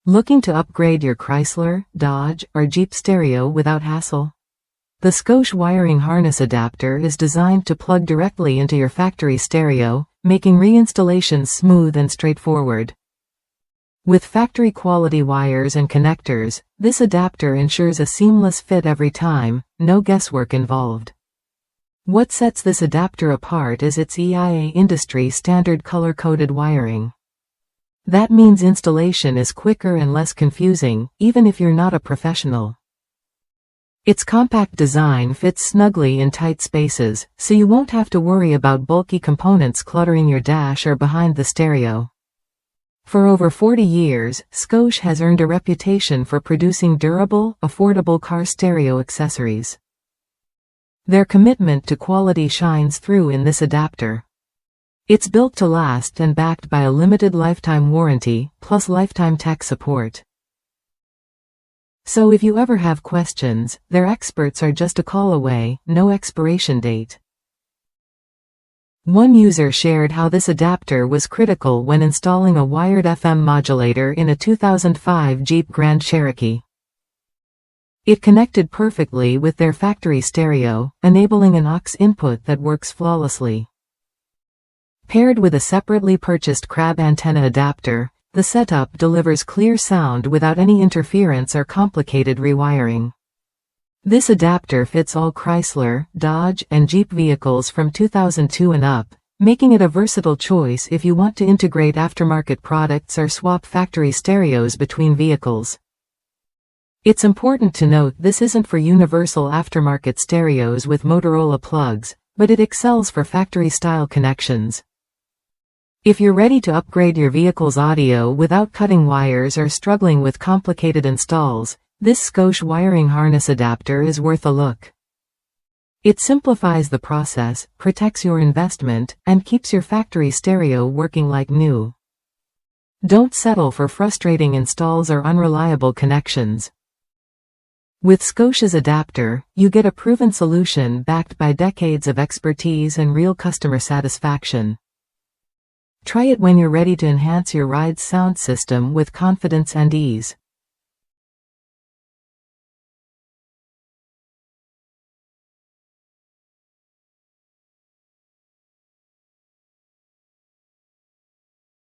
Looking to upgrade your Chrysler, Dodge, or Jeep stereo without hassle? The Scosche wiring harness adapter is designed to plug directly into your factory stereo, making reinstallations smooth and straightforward. With factory-quality wires and connectors, this adapter ensures a seamless fit every time, no guesswork involved. What sets this adapter apart is its EIA industry standard color-coded wiring. That means installation is quicker and less confusing, even if you're not a professional. Its compact design fits snugly in tight spaces, so you won't have to worry about bulky components cluttering your dash or behind the stereo. For over 40 years, Scosche has earned a reputation for producing durable, affordable car stereo accessories. Their commitment to quality shines through in this adapter. It's built to last and backed by a limited lifetime warranty, plus lifetime tech support. So if you ever have questions, their experts are just a call away, no expiration date. One user shared how this adapter was critical when installing a wired FM modulator in a 2005 Jeep Grand Cherokee. It connected perfectly with their factory stereo, enabling an aux input that works flawlessly. Paired with a separately purchased crab antenna adapter, the setup delivers clear sound without any interference or complicated rewiring. This adapter fits all Chrysler, Dodge, and Jeep vehicles from 2002 and up, making it a versatile choice if you want to integrate aftermarket products or swap factory stereos between vehicles. It's important to note this isn't for universal aftermarket stereos with Motorola plugs, but it excels for factory-style connections. If you're ready to upgrade your vehicle's audio without cutting wires or struggling with complicated installs, this Scosche wiring harness adapter is worth a look. It simplifies the process, protects your investment, and keeps your factory stereo working like new. Don't settle for frustrating installs or unreliable connections. With Scosche's adapter, you get a proven solution backed by decades of expertise and real customer satisfaction. Try it when you're ready to enhance your ride's sound system with confidence and ease.